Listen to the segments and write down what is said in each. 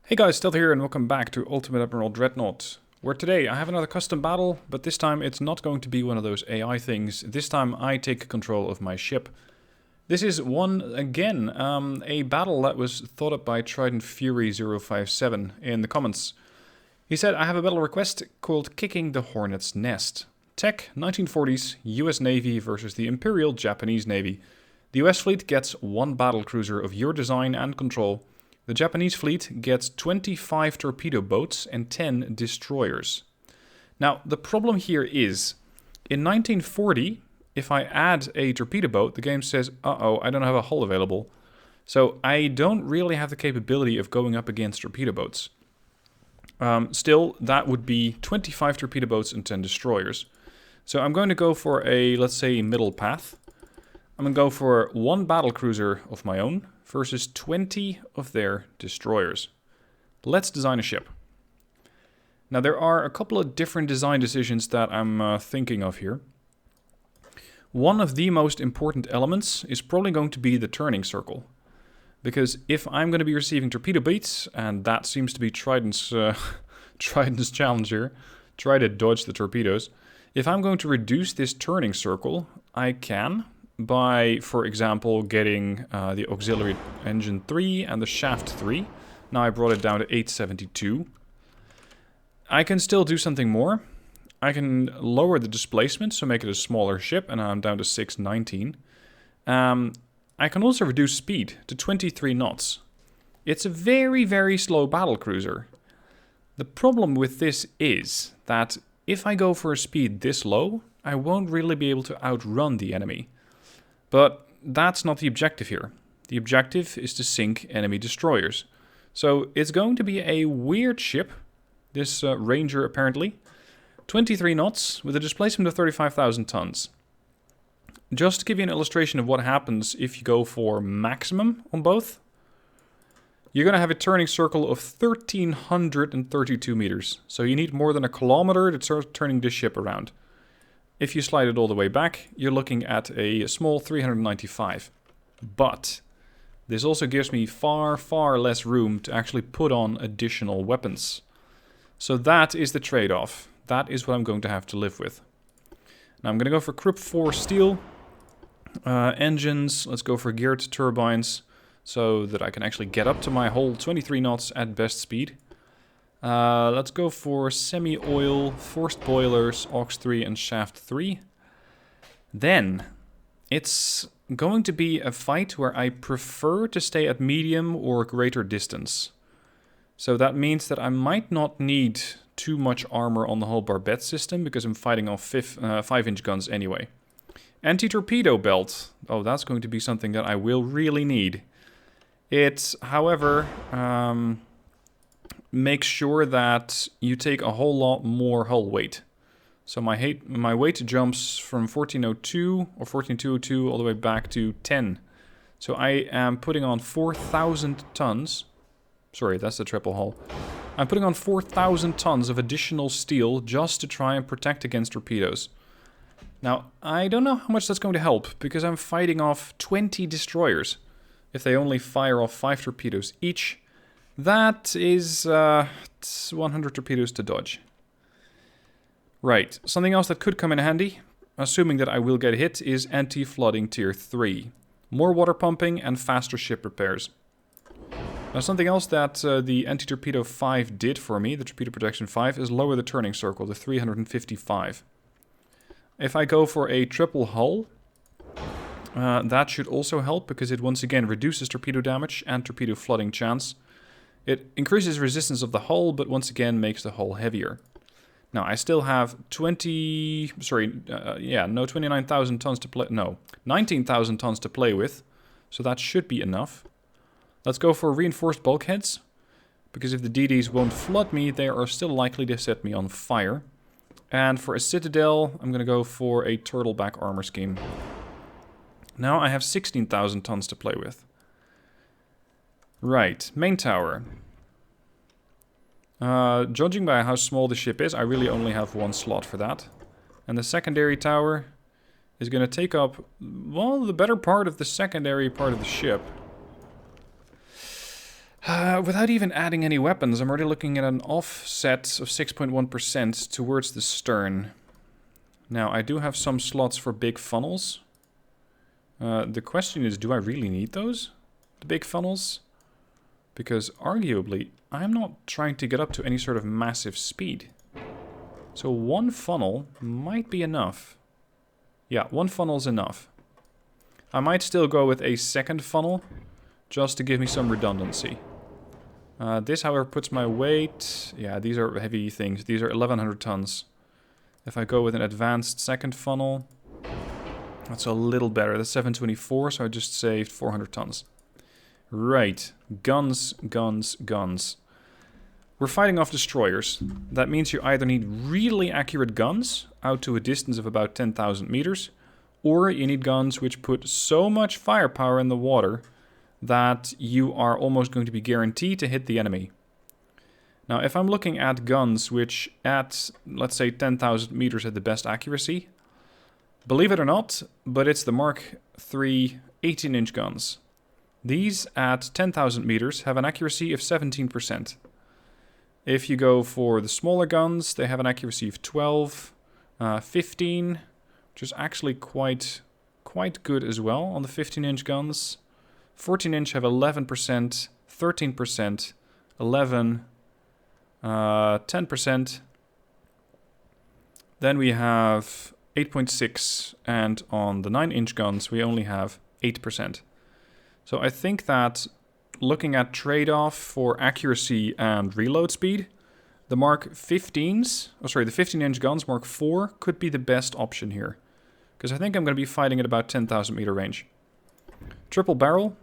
Hey guys, Stealth here and welcome back to Ultimate Admiral Dreadnoughts, where today I have another custom battle, but this time it's not going to be one of those AI things. This time I take control of my ship. This is a battle that was thought up by Trident Fury 057 in the comments. He said, I have a battle request called Kicking the Hornet's Nest. Tech, 1940s, US Navy versus the Imperial Japanese Navy. The US fleet gets one battlecruiser of your design and control. The Japanese fleet gets 25 torpedo boats and 10 destroyers. Now, the problem here is, in 1940, if I add a torpedo boat, the game says, uh-oh, I don't have a hull available. So I don't really have the capability of going up against torpedo boats. Still, that would be 25 torpedo boats and 10 destroyers. So I'm going to go for a, let's say, middle path. I'm going to go for one battlecruiser of my own versus 20 of their destroyers. Let's design a ship. Now there are a couple of different design decisions that I'm thinking of here. One of the most important elements is probably going to be the turning circle. Because if I'm going to be receiving torpedo beats, and that seems to be Trident's challenge here, try to dodge the torpedoes. If I'm going to reduce this turning circle, I can by, for example, getting the auxiliary engine 3 and the shaft 3. Now I brought it down to 872. I can still do something more. I can lower the displacement, so make it a smaller ship, and I'm down to 619. I can also reduce speed to 23 knots. It's a very, very slow battlecruiser. The problem with this is that if I go for a speed this low, I won't really be able to outrun the enemy. But that's not the objective here. The objective is to sink enemy destroyers. So it's going to be a weird ship, this Ranger apparently. 23 knots with a displacement of 35,000 tons. Just to give you an illustration of what happens if you go for maximum on both, you're going to have a turning circle of 1,332 meters. So you need more than a kilometer to start turning this ship around. If you slide it all the way back, you're looking at a small 395. But this also gives me far, far less room to actually put on additional weapons. So that is the trade-off. That is what I'm going to have to live with. Now I'm going to go for Krupp 4 steel. Engines, let's go for geared turbines, so that I can actually get up to my whole 23 knots at best speed. Let's go for semi-oil, forced boilers, aux 3 and shaft 3. Then, it's going to be a fight where I prefer to stay at medium or greater distance. So that means that I might not need too much armor on the whole barbette system, because I'm fighting off 5-inch guns anyway. Anti-torpedo belt. Oh, that's going to be something that I will really need. It, however, makes sure that you take a whole lot more hull weight. So my weight jumps from 1402 or 14202 all the way back to 10. So I am putting on 4,000 tons. Sorry, that's the triple hull. I'm putting on 4,000 tons of additional steel just to try and protect against torpedoes. Now, I don't know how much that's going to help, because I'm fighting off 20 destroyers. If they only fire off 5 torpedoes each, that is 100 torpedoes to dodge. Right, something else that could come in handy, assuming that I will get hit, is anti-flooding tier 3. More water pumping and faster ship repairs. Now something else that the anti-torpedo 5 did for me, the torpedo protection 5, is lower the turning circle to 355. If I go for a triple hull, that should also help, because it once again reduces torpedo damage and torpedo flooding chance. It increases resistance of the hull, but once again makes the hull heavier. Now I still have 29,000 tons to play. No, 19,000 tons to play with, so that should be enough. Let's go for reinforced bulkheads, because if the DDs won't flood me, they are still likely to set me on fire. And for a citadel, I'm going to go for a turtleback armor scheme. Now I have 16,000 tons to play with. Right, main tower. Judging by how small the ship is, I really only have one slot for that. And the secondary tower is going to take up, well, the better part of the secondary part of the ship. Without even adding any weapons, I'm already looking at an offset of 6.1% towards the stern. Now, I do have some slots for big funnels. The question is, do I really need those? The big funnels? Because arguably, I'm not trying to get up to any sort of massive speed. So one funnel might be enough. Yeah, one funnel's enough. I might still go with a second funnel, just to give me some redundancy. This, however, puts my weight... Yeah, these are heavy things. These are 1,100 tons. If I go with an advanced second funnel, that's a little better. That's 724, so I just saved 400 tons. Right. Guns, guns, guns. We're fighting off destroyers. That means you either need really accurate guns, out to a distance of about 10,000 meters, or you need guns which put so much firepower in the water that you are almost going to be guaranteed to hit the enemy. Now, if I'm looking at guns which at, let's say, 10,000 meters had the best accuracy, believe it or not, but it's the Mark III 18-inch guns. These, at 10,000 meters, have an accuracy of 17%. If you go for the smaller guns, they have an accuracy of 12, 15, which is actually quite good as well on the 15-inch guns. 14-inch have 11%, 13%, 11, 10%. Then we have 8.6, and on the 9-inch guns we only have 8%. So I think that looking at trade-off for accuracy and reload speed, the Mark 15s, the 15-inch guns, Mark IV, could be the best option here. Because I think I'm going to be fighting at about 10,000 meter range. Triple barrel.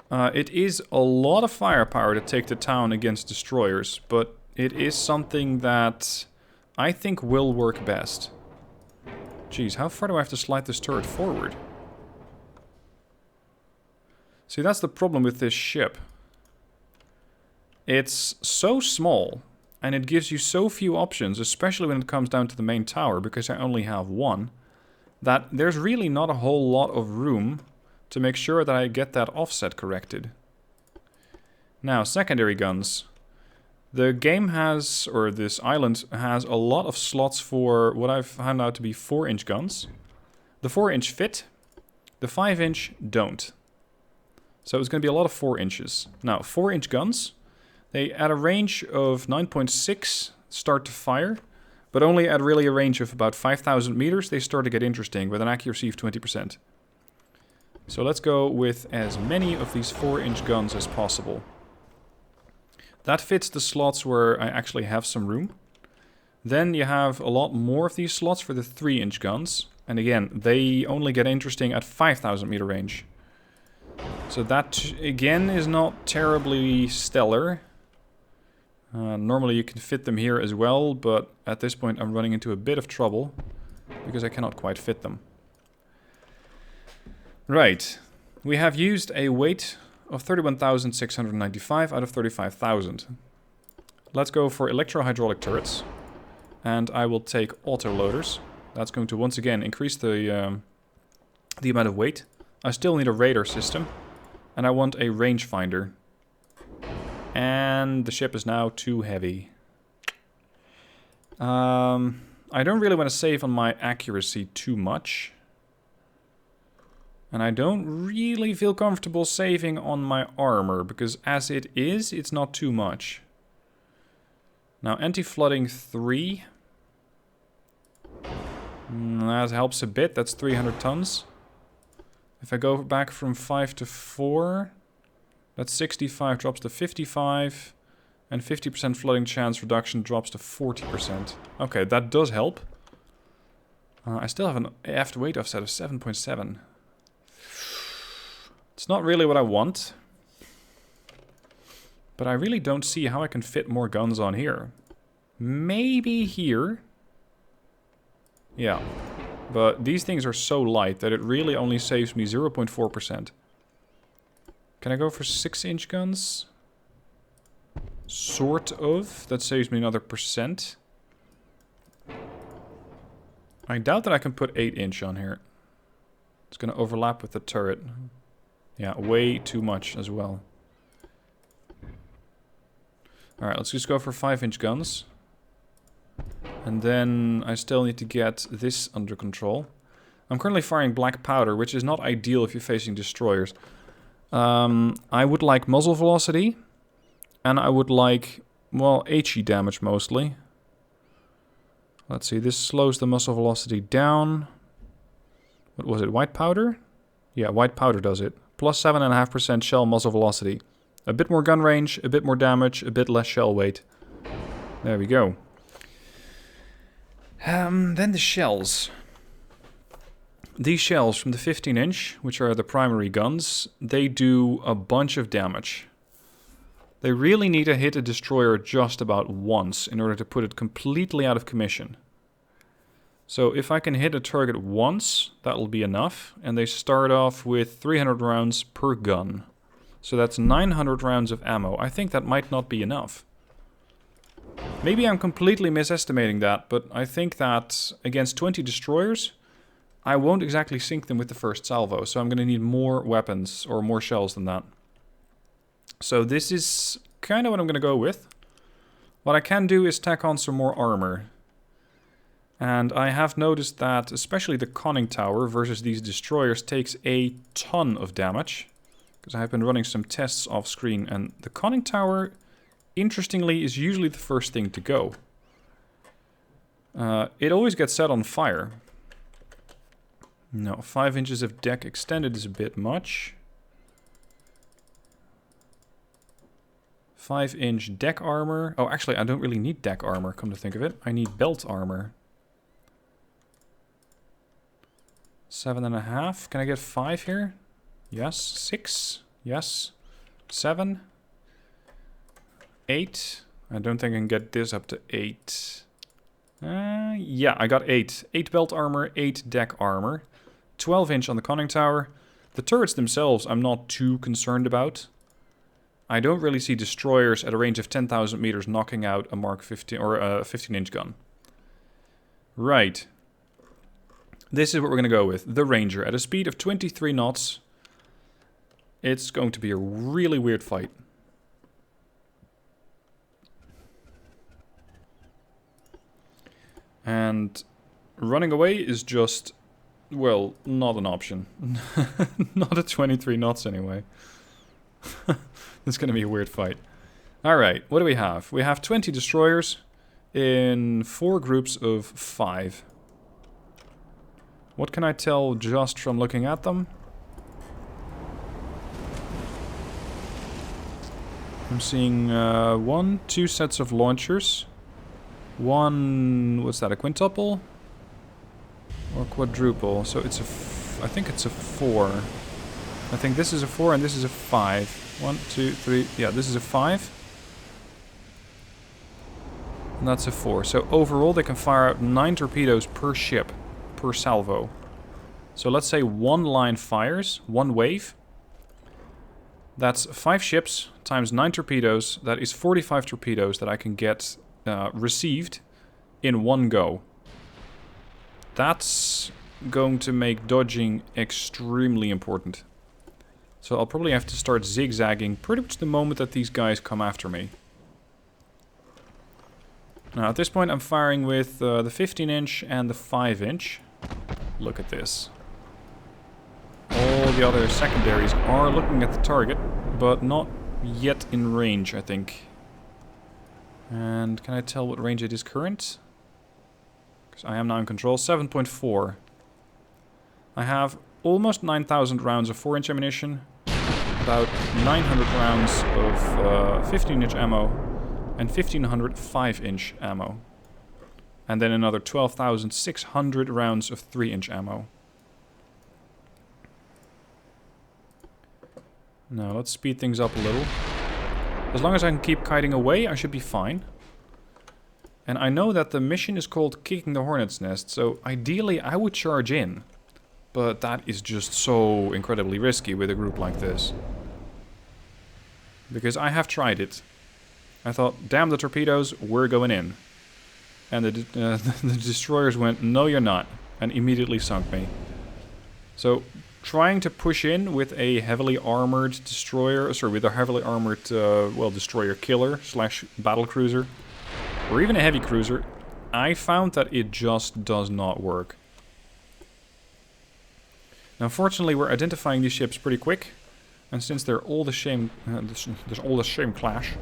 It is a lot of firepower to take the town against destroyers, but it is something that I think will work best. Jeez, how far do I have to slide this turret forward? See, that's the problem with this ship. It's so small, and it gives you so few options, especially when it comes down to the main tower, because I only have one, that there's really not a whole lot of room to make sure that I get that offset corrected. Now, secondary guns. The game has, or this island has a lot of slots for what I've found out to be 4-inch guns. The 4-inch fit, the 5-inch don't. So it's going to be a lot of 4 inches. Now, 4-inch guns, they at a range of 9.6 start to fire, but only at really a range of about 5,000 meters they start to get interesting with an accuracy of 20%. So let's go with as many of these 4-inch guns as possible. That fits the slots where I actually have some room. Then you have a lot more of these slots for the 3-inch guns. And again, they only get interesting at 5,000 meter range. So that, again, is not terribly stellar. Normally you can fit them here as well, but at this point I'm running into a bit of trouble because I cannot quite fit them. Right, we have used a weight of 31,695 out of 35,000. Let's go for Electro-Hydraulic Turrets, and I will take auto-loaders. That's going to once again increase the amount of weight. I still need a radar system, and I want a rangefinder. And the ship is now too heavy. I don't really want to save on my accuracy too much. And I don't really feel comfortable saving on my armor, because as it is, it's not too much. Now, anti-flooding 3. That helps a bit, that's 300 tons. If I go back from 5 to 4, that 65 drops to 55, and 50% flooding chance reduction drops to 40%. Okay, that does help. I still have an aft weight offset of 7.7. It's not really what I want, but I really don't see how I can fit more guns on here. Maybe here. Yeah, but these things are so light that it really only saves me 0.4%. Can I go for 6-inch guns? Sort of. That saves me another %. I doubt that I can put 8-inch on here. It's going to overlap with the turret. Yeah, way too much as well. Alright, let's just go for 5-inch guns. And then I still need to get this under control. I'm currently firing black powder, which is not ideal if you're facing destroyers. I would like muzzle velocity. And I would like, well, HE damage mostly. Let's see, this slows the muzzle velocity down. What was it, white powder? Yeah, white powder does it. Plus 7.5% shell muzzle velocity. A bit more gun range, a bit more damage, a bit less shell weight. There we go. Then the shells. These shells from the 15-inch, which are the primary guns, they do a bunch of damage. They really need to hit a destroyer just about once in order to put it completely out of commission. So if I can hit a target once, that'll be enough. And they start off with 300 rounds per gun. So that's 900 rounds of ammo. I think that might not be enough. Maybe I'm completely misestimating that, but I think that against 20 destroyers, I won't exactly sink them with the first salvo. So I'm going to need more weapons or more shells than that. So this is kind of what I'm going to go with. What I can do is tack on some more armor. And I have noticed that especially the conning tower versus these destroyers takes a ton of damage. Because I have been running some tests off screen, and the conning tower, interestingly, is usually the first thing to go. It always gets set on fire. No, 5 inches of deck extended is a bit much. 5-inch deck armor. Oh, actually, I don't really need deck armor, come to think of it. I need belt armor. 7.5. Can I get 5 here? Yes. 6. Yes. 7. 8. I don't think I can get this up to 8. Yeah, I got 8. 8 belt armor, 8 deck armor. 12-inch on the conning tower. The turrets themselves I'm not too concerned about. I don't really see destroyers at a range of 10,000 meters knocking out a Mark 15 or a 15-inch gun. Right. This is what we're going to go with. The Ranger at a speed of 23 knots. It's going to be a really weird fight. And running away is just, well, not an option. Not at 23 knots anyway. It's going to be a weird fight. Alright, what do we have? We have 20 destroyers in 4 groups of 5. What can I tell just from looking at them? I'm seeing 1, 2 sets of launchers. One, what's that, a quintuple? Or quadruple? So it's I think it's a 4. I think this is a 4 and this is a 5. 1, 2, 3, yeah, this is a 5. And that's a 4. So overall they can fire out 9 torpedoes per ship, per salvo. So let's say one line fires, one wave. That's 5 ships times 9 torpedoes. That is 45 torpedoes that I can get received in one go. That's going to make dodging extremely important. So I'll probably have to start zigzagging pretty much the moment that these guys come after me. Now at this point I'm firing with the 15-inch and the 5-inch. Look at this. All the other secondaries are looking at the target, but not yet in range, I think. And can I tell what range it is current? Because I am now in control. 7.4. I have almost 9,000 rounds of 4-inch ammunition, about 900 rounds of 15-inch ammo, and 1,500 5-inch ammo. And then another 12,600 rounds of 3-inch ammo. Now, let's speed things up a little. As long as I can keep kiting away, I should be fine. And I know that the mission is called Kicking the Hornet's Nest, so ideally I would charge in. But that is just so incredibly risky with a group like this. Because I have tried it. I thought, damn the torpedoes, we're going in. And the destroyers went, no you're not, and immediately sunk me. So, trying to push in with a heavily armored destroyer, sorry, with a heavily armored, well, destroyer killer slash battlecruiser, or even a heavy cruiser, I found that it just does not work. Now, fortunately, we're identifying these ships pretty quick, and since they're all the same, there's all the same clash.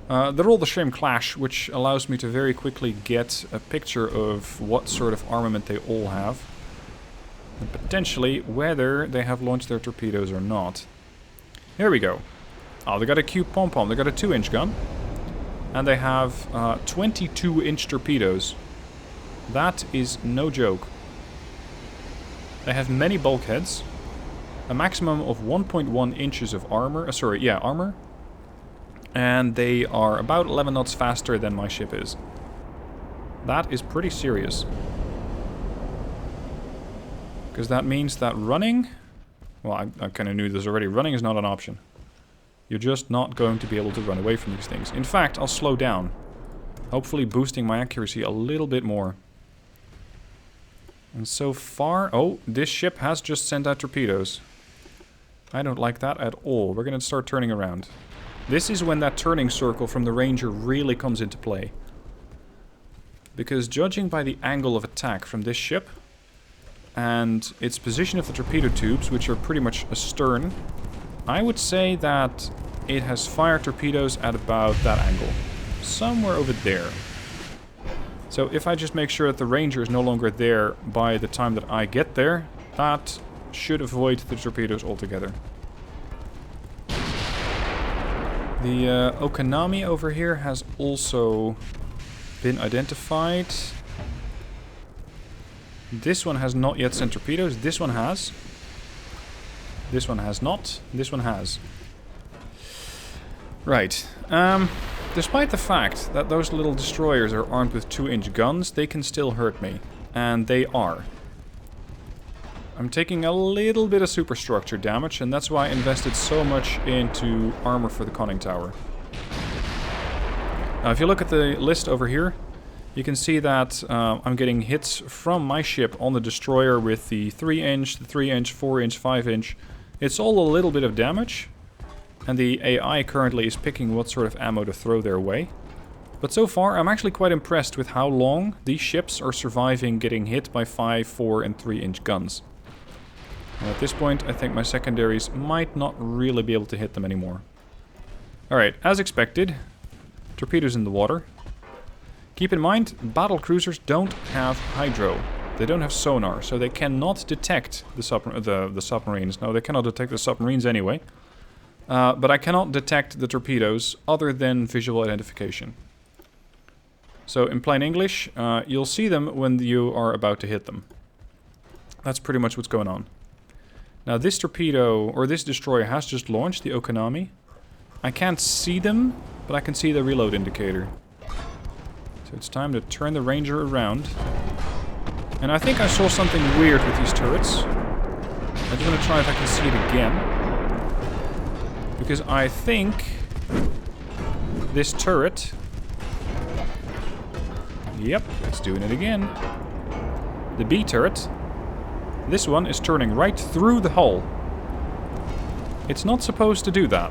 They're all the same clash, which allows me to very quickly get a picture of what sort of armament they all have. And potentially whether they have launched their torpedoes or not. Here we go. Oh, they got a cube pom-pom. They got a 2-inch gun. And they have 22-inch torpedoes. That is no joke. They have many bulkheads. A maximum of 1.1 inches of armor. Armor. And they are about 11 knots faster than my ship is. That is pretty serious. Because that means that running... Well, I kind of knew this already. Running is not an option. You're just not going to be able to run away from these things. In fact, I'll slow down. Hopefully boosting my accuracy a little bit more. And so far... Oh, this ship has just sent out torpedoes. I don't like that at all. We're going to start turning around. This is when that turning circle from the Ranger really comes into play. Because judging by the angle of attack from this ship... and its position of the torpedo tubes, which are pretty much astern, I would say that it has fired torpedoes at about that angle. Somewhere over there. So if I just make sure that the Ranger is no longer there by the time that I get there, that should avoid the torpedoes altogether. The Okanami over here has also been identified. This one has not yet sent torpedoes. This one has. This one has not. This one has. Right. Despite the fact that those little destroyers are armed with 2-inch guns, they can still hurt me. And they are. I'm taking a little bit of superstructure damage, and that's why I invested so much into armor for the conning tower. Now, if you look at the list over here, you can see that I'm getting hits from my ship on the destroyer with the 3-inch, the 3-inch, 4-inch, 5-inch. It's all a little bit of damage. And the AI currently is picking what sort of ammo to throw their way. But so far, I'm actually quite impressed with how long these ships are surviving getting hit by 5, 4, and 3-inch guns. And at this point, I think my secondaries might not really be able to hit them anymore. Alright, as expected, torpedoes in the water. Keep in mind, battle cruisers don't have hydro. They don't have sonar, so they cannot detect the submarines. No, they cannot detect the submarines anyway. But I cannot detect the torpedoes other than visual identification. So in plain English, you'll see them when you are about to hit them. That's pretty much what's going on. Now this torpedo, or this destroyer, has just launched the Okanami. I can't see them, but I can see the reload indicator. So it's time to turn the Ranger around. And I think I saw something weird with these turrets. I just want to try if I can see it again. Because I think this turret... Yep, it's doing it again. The B turret. This one is turning right through the hull. It's not supposed to do that.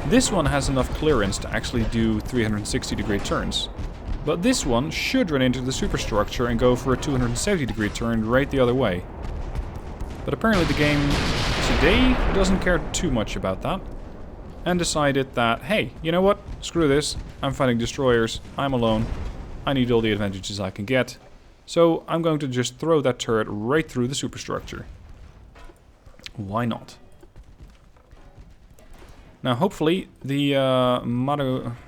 This one has enough clearance to actually do 360-degree turns. But this one should run into the superstructure and go for a 270-degree turn right the other way. But apparently the game today doesn't care too much about that. And decided that, hey, you know what? Screw this. I'm fighting destroyers. I'm alone. I need all the advantages I can get. So I'm going to just throw that turret right through the superstructure. Why not? Now hopefully the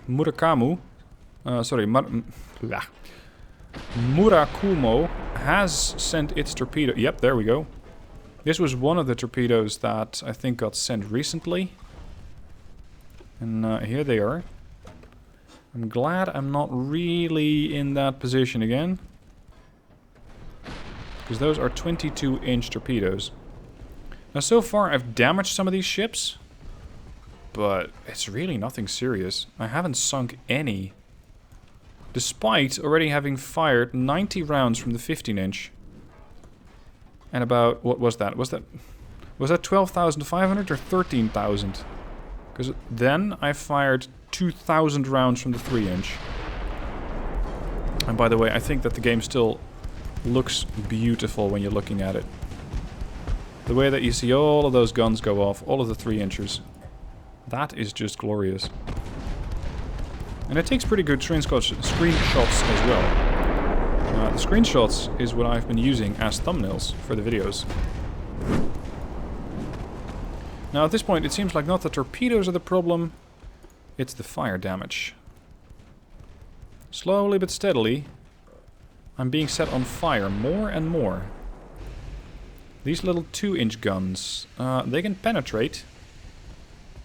Murakumo has sent its torpedo. Yep, there we go. This was one of the torpedoes that I think got sent recently. And here they are. I'm glad I'm not really in that position again. Because those are 22-inch torpedoes. Now so far I've damaged some of these ships. But it's really nothing serious. I haven't sunk any. Despite already having fired 90 rounds from the 15-inch. And about, what was that? Was that 12,500 or 13,000? Because then I fired 2,000 rounds from the 3-inch. And by the way, I think that the game still looks beautiful when you're looking at it. The way that you see all of those guns go off, all of the 3-inchers. That is just glorious. And it takes pretty good screenshots as well. The screenshots is what I've been using as thumbnails for the videos. Now at this point it seems like not the torpedoes are the problem, it's the fire damage. Slowly but steadily I'm being set on fire more and more. These little 2-inch guns, they can penetrate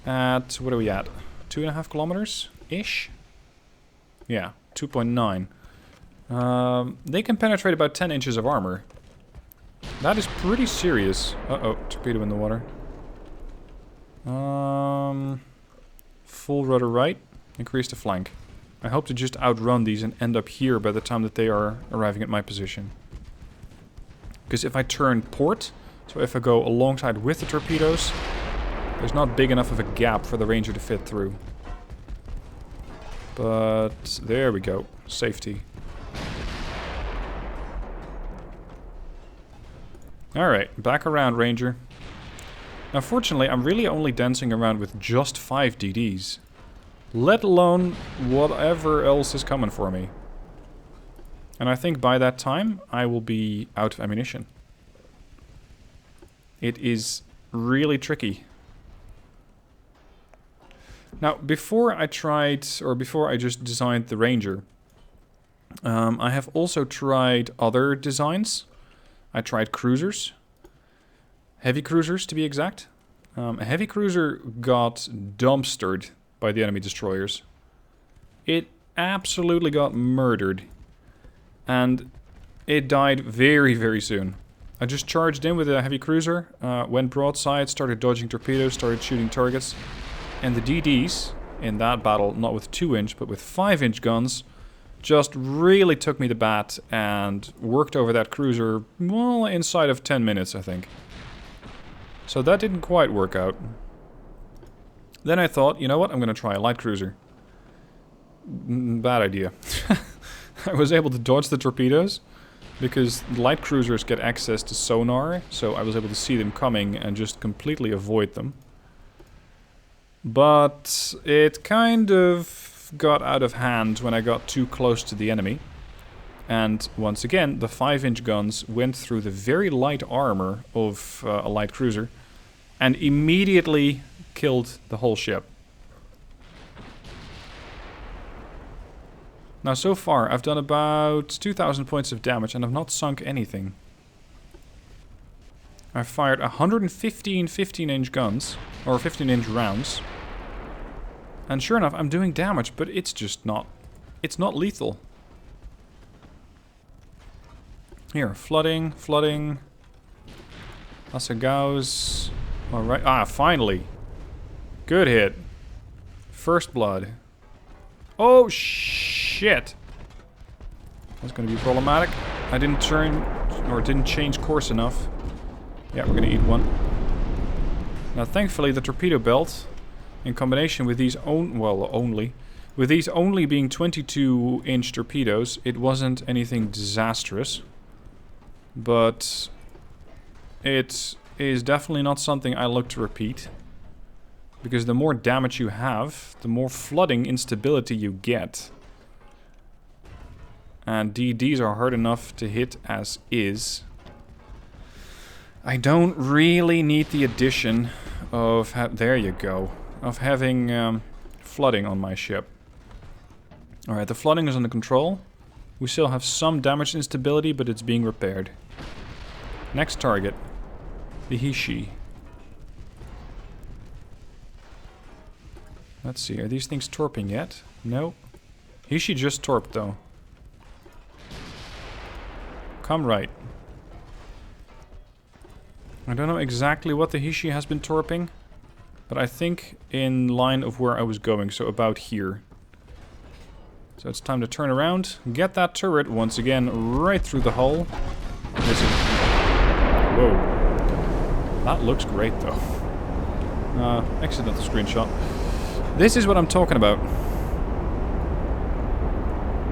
at, what are we at? 2.5 kilometers-ish? Yeah, 2.9. They can penetrate about 10 inches of armor. That is pretty serious. Uh-oh, torpedo in the water. Full rudder right, increase the flank. I hope to just outrun these and end up here by the time that they are arriving at my position. Because if I turn port, so if I go alongside with the torpedoes, there's not big enough of a gap for the Ranger to fit through. But there we go, safety. Alright, back around, Ranger. Now fortunately, I'm really only dancing around with just 5 DDs. Let alone whatever else is coming for me. And I think by that time, I will be out of ammunition. It is really tricky. Now, before I just designed the Ranger, I have also tried other designs. I tried cruisers. Heavy cruisers, to be exact. A heavy cruiser got dumpstered by the enemy destroyers. It absolutely got murdered. And it died very, very soon. I just charged in with a heavy cruiser, went broadside, started dodging torpedoes, started shooting targets. And the DDs in that battle, not with 2-inch, but with 5-inch guns, just really took me to bat and worked over that cruiser, well, inside of 10 minutes, I think. So that didn't quite work out. Then I thought, you know what, I'm going to try a light cruiser. Bad idea. I was able to dodge the torpedoes, because light cruisers get access to sonar, so I was able to see them coming and just completely avoid them. But it kind of got out of hand when I got too close to the enemy. And once again, the 5-inch guns went through the very light armor of a light cruiser and immediately killed the whole ship. Now so far I've done about 2,000 points of damage and I've not sunk anything. I've fired 115 15-inch guns, or 15-inch rounds. And sure enough, I'm doing damage, but it's just not... It's not lethal. Here, flooding. Asagaus. Alright. Ah, finally. Good hit. First blood. Oh, shit. That's going to be problematic. I didn't turn, or didn't change course enough. Yeah, we're going to eat one. Now, thankfully, the torpedo belt, in combination with these only being 22-inch torpedoes, it wasn't anything disastrous. But it is definitely not something I look to repeat. Because the more damage you have, the more flooding instability you get. And DDs are hard enough to hit as is. I don't really need the addition of... there you go. Of having flooding on my ship. Alright, the flooding is under control. We still have some damage instability, but it's being repaired. Next target. The Hishi. Let's see, are these things torping yet? No. Hishi just torped though. Come right. I don't know exactly what the Hishi has been torping, but I think in line of where I was going, so about here. So it's time to turn around, get that turret once again right through the hull. Whoa. That looks great, though. Accidental screenshot. This is what I'm talking about.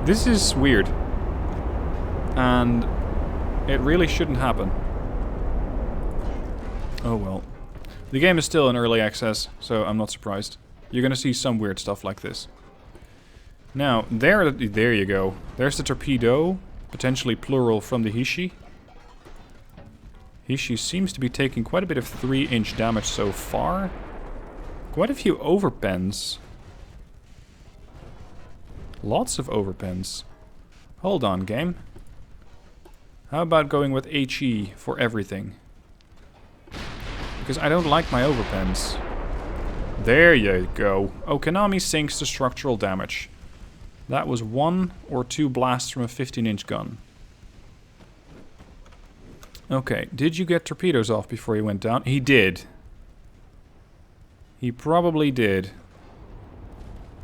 This is weird. And it really shouldn't happen. Oh well. The game is still in early access, so I'm not surprised. You're gonna see some weird stuff like this. Now, there you go. There's the torpedo, potentially plural from the Hishi. Hishi seems to be taking quite a bit of 3-inch damage so far. Quite a few overpens. Lots of overpens. Hold on, game. How about going with HE for everything? Because I don't like my overpens. There you go. Okanami sinks to structural damage. That was 1 or 2 blasts from a 15-inch gun. Okay, did you get torpedoes off before he went down? He did. He probably did.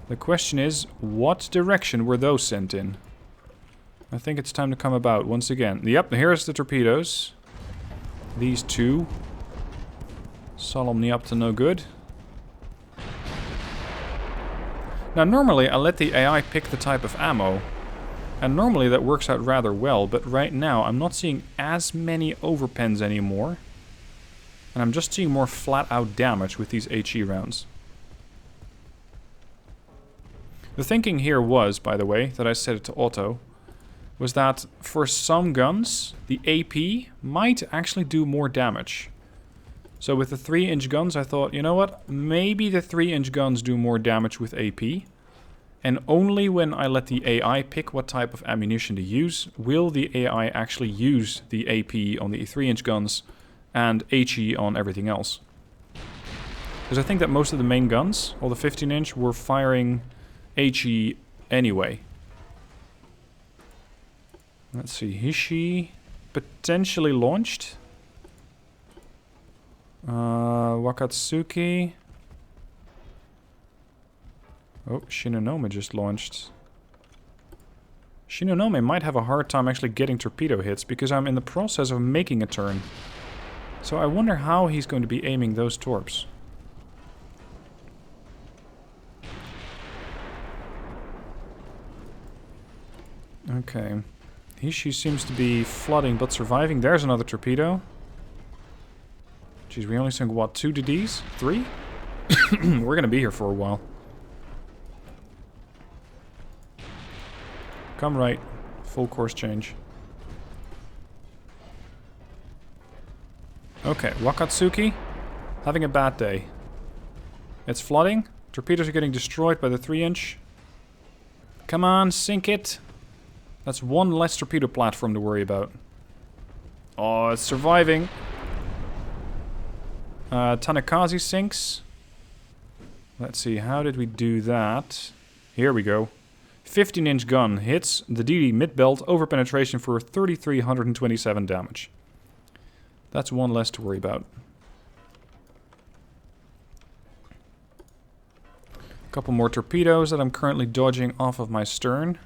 The question is, what direction were those sent in? I think it's time to come about once again. Yep, here's the torpedoes. These two. Solemnly up to no good. Now normally I let the AI pick the type of ammo. And normally that works out rather well, but right now I'm not seeing as many overpens anymore. And I'm just seeing more flat out damage with these HE rounds. The thinking here was, by the way, that I set it to auto, was that for some guns, the AP might actually do more damage. So with the 3-inch guns, I thought, you know what, maybe the 3-inch guns do more damage with AP. And only when I let the AI pick what type of ammunition to use, will the AI actually use the AP on the 3-inch guns and HE on everything else. Because I think that most of the main guns, all the 15-inch, were firing HE anyway. Let's see, Hishi potentially launched. Wakatsuki. Oh, Shinonome just launched. Shinonome might have a hard time actually getting torpedo hits because I'm in the process of making a turn. So I wonder how he's going to be aiming those torps. Okay. Hishi seems to be flooding but surviving. There's another torpedo. Jeez, we only sunk, what, 2 DDs? 3? We're gonna be here for a while. Come right. Full course change. Okay, Wakatsuki. Having a bad day. It's flooding. Torpedoes are getting destroyed by the 3-inch. Come on, sink it. That's 1 less torpedo platform to worry about. Oh, it's surviving. Tanakazi sinks. Let's see, how did we do that? Here we go. 15-inch gun hits the DD mid-belt over penetration for 3,327 damage. That's 1 less to worry about. A couple more torpedoes that I'm currently dodging off of my stern.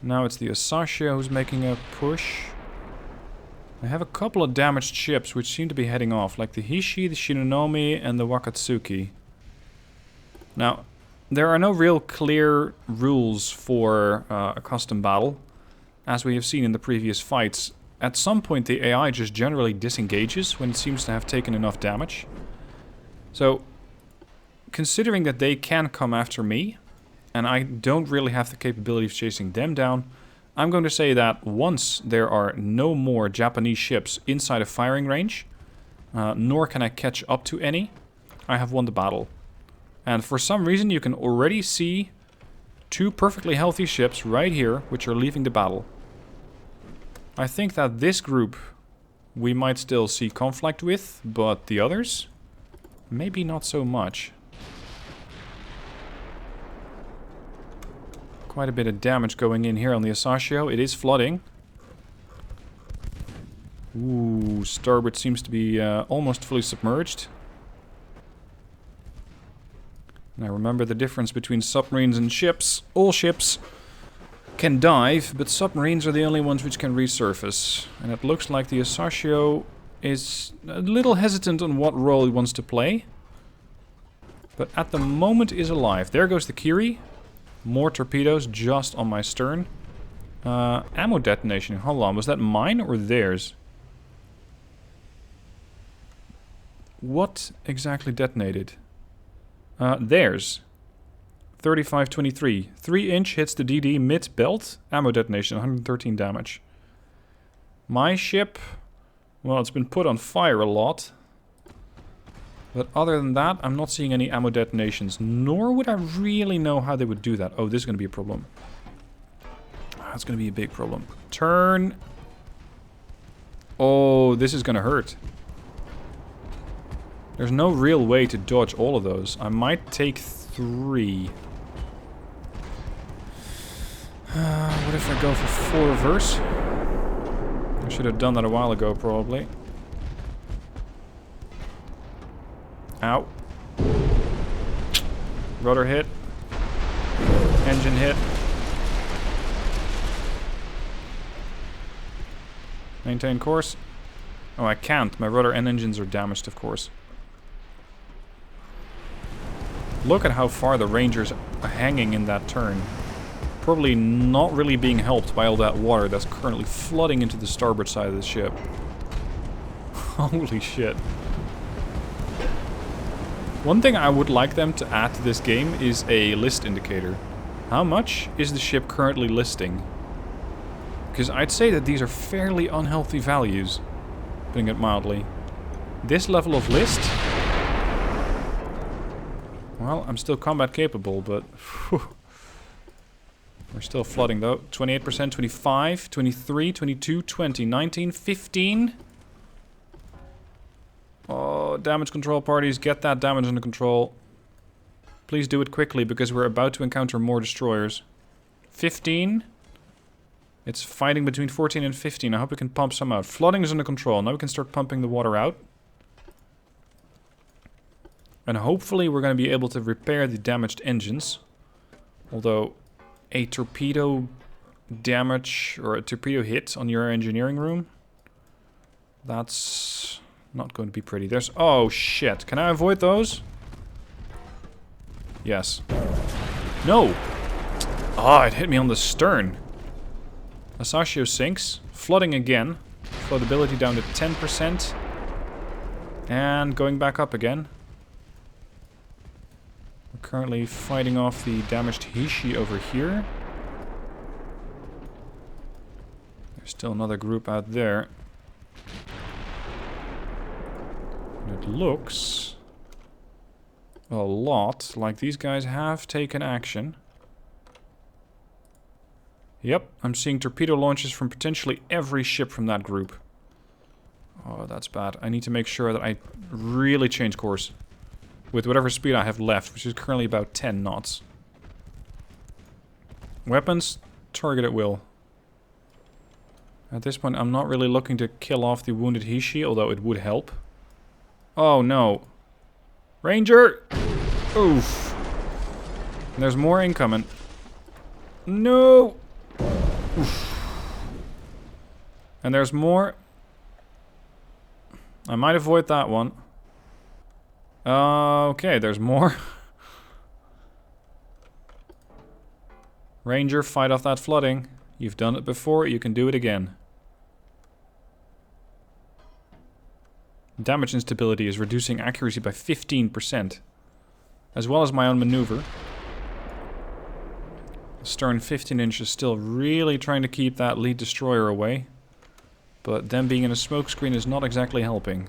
Now it's the Asashio who's making a push. I have a couple of damaged ships which seem to be heading off, like the Hishi, the Shinonome, and the Wakatsuki. Now, there are no real clear rules for a custom battle. As we have seen in the previous fights, at some point the AI just generally disengages when it seems to have taken enough damage. So, considering that they can come after me, and I don't really have the capability of chasing them down, I'm going to say that once there are no more Japanese ships inside of firing range, nor can I catch up to any, I have won the battle. And for some reason you can already see 2 perfectly healthy ships right here, which are leaving the battle. I think that this group we might still see conflict with, but the others, maybe not so much. Quite a bit of damage going in here on the Asashio. It is flooding. Ooh, starboard seems to be almost fully submerged. Now remember the difference between submarines and ships. All ships can dive, but submarines are the only ones which can resurface. And it looks like the Asashio is a little hesitant on what role he wants to play. But at the moment is alive. There goes the Kiri. More torpedoes just on my stern. Ammo detonation. Hold on, was that mine or theirs? What exactly detonated? Theirs. 35-23. 3-inch hits the DD mid-belt. Ammo detonation, 113 damage. My ship, well, it's been put on fire a lot. But other than that, I'm not seeing any ammo detonations. Nor would I really know how they would do that. Oh, this is going to be a problem. That's going to be a big problem. Turn. Oh, this is going to hurt. There's no real way to dodge all of those. I might take 3. What if I go for full reverse? I should have done that a while ago, probably. Ow. Rudder hit. Engine hit. Maintain course. Oh, I can't. My rudder and engines are damaged, of course. Look at how far the Rangers are hanging in that turn. Probably not really being helped by all that water that's currently flooding into the starboard side of the ship. Holy shit. One thing I would like them to add to this game is a list indicator. How much is the ship currently listing? Because I'd say that these are fairly unhealthy values, putting it mildly. This level of list... Well, I'm still combat capable, but... Whew. We're still flooding though. 28%, 25, 23, 22, 20, 19, 15... Oh, damage control parties, get that damage under control. Please do it quickly, because we're about to encounter more destroyers. 15. It's fighting between 14 and 15. I hope we can pump some out. Flooding is under control. Now we can start pumping the water out. And hopefully we're going to be able to repair the damaged engines. Although, a torpedo damage, or a torpedo hit on your engineering room, that's... not going to be pretty. There's... Oh, shit. Can I avoid those? Yes. No! Ah, it hit me on the stern. Asashio sinks. Flooding again. Floodability down to 10%. And going back up again. We're currently fighting off the damaged Hishi over here. There's still another group out there. It looks a lot like these guys have taken action. Yep, I'm seeing torpedo launches from potentially every ship from that group. Oh, that's bad. I need to make sure that I really change course with whatever speed I have left, which is currently about 10 knots. Weapons, target at will. At this point, I'm not really looking to kill off the wounded Hishi, although it would help. Oh no. Ranger! Oof. There's more incoming. No! Oof. And there's more. I might avoid that one. Okay, there's more. Ranger, fight off that flooding. You've done it before, you can do it again. Damage instability is reducing accuracy by 15%. As well as my own maneuver. Stern 15 inch is still really trying to keep that lead destroyer away. But them being in a smokescreen is not exactly helping.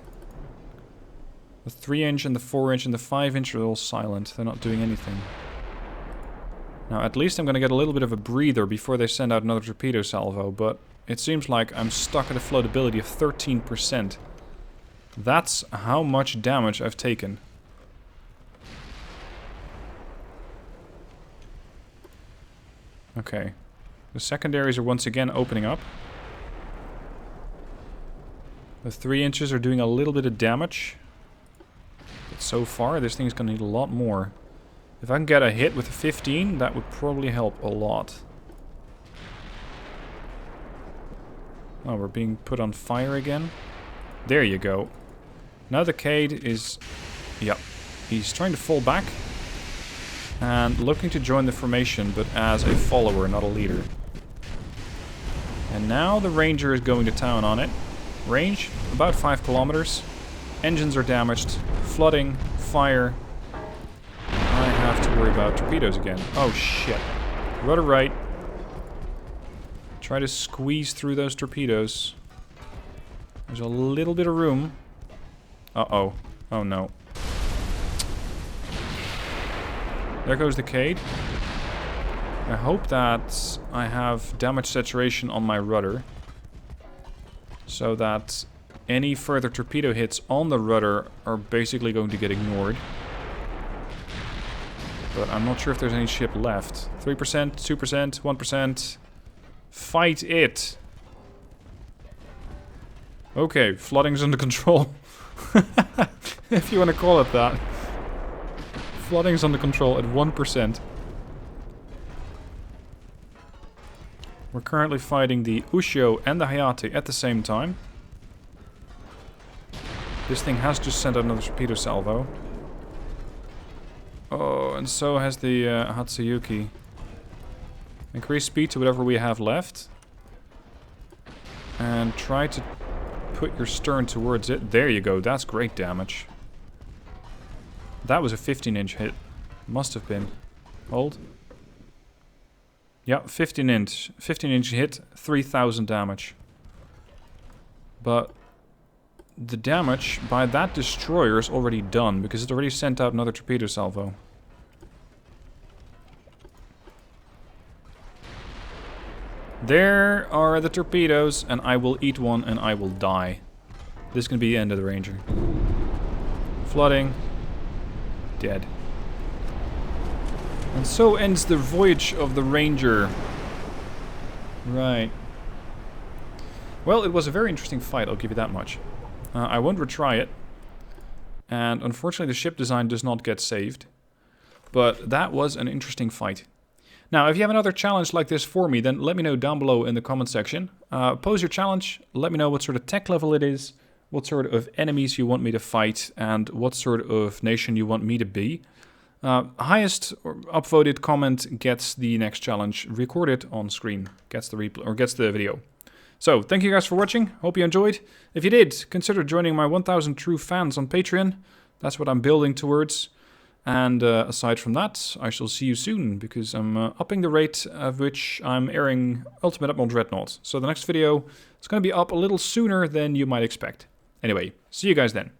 The 3 inch and the 4 inch and the 5 inch are all silent. They're not doing anything. Now at least I'm going to get a little bit of a breather before they send out another torpedo salvo. But it seems like I'm stuck at a floatability of 13%. That's how much damage I've taken. Okay. The secondaries are once again opening up. The 3 inches are doing a little bit of damage. But so far, this thing's gonna need a lot more. If I can get a hit with a 15, that would probably help a lot. Oh, we're being put on fire again. There you go. Now the Cade is... Yep. He's trying to fall back. And looking to join the formation, but as a follower, not a leader. And now the Ranger is going to town on it. Range, about 5 kilometers. Engines are damaged. Flooding. Fire. I have to worry about torpedoes again. Oh shit. Rudder right. Try to squeeze through those torpedoes. There's a little bit of room. Uh-oh. Oh no. There goes the Cade. I hope that I have damage saturation on my rudder. So that any further torpedo hits on the rudder are basically going to get ignored. But I'm not sure if there's any ship left. 3%, 2%, 1%. Fight it! Okay, flooding's under control. If you want to call it that. Flooding's under control at 1%. We're currently fighting the Ushio and the Hayate at the same time. This thing has just sent out another torpedo salvo. Oh, and so has the Hatsuyuki. Increase speed to whatever we have left. And try to put your stern towards it. There you go, that's great damage. That was a 15-inch hit. Must have been. Hold. Yeah, 15-inch hit, 3,000 damage. But the damage by that destroyer is already done, because it already sent out another torpedo salvo. There are the torpedoes, and I will eat one and I will die. This is going to be the end of the Ranger. Flooding. Dead. And so ends the voyage of the Ranger. Right. Well, it was a very interesting fight, I'll give you that much. I won't retry it. And unfortunately the ship design does not get saved. But that was an interesting fight. Now, if you have another challenge like this for me, then let me know down below in the comment section. Pose your challenge, let me know what sort of tech level it is, what sort of enemies you want me to fight, and what sort of nation you want me to be. Highest upvoted comment gets the next challenge recorded on screen, gets the replay or gets the video. So, thank you guys for watching. Hope you enjoyed. If you did, consider joining my 1,000 true fans on Patreon. That's what I'm building towards. And aside from that, I shall see you soon, because I'm upping the rate at which I'm airing Ultimate Admiral Dreadnoughts. So the next video is going to be up a little sooner than you might expect. Anyway, see you guys then.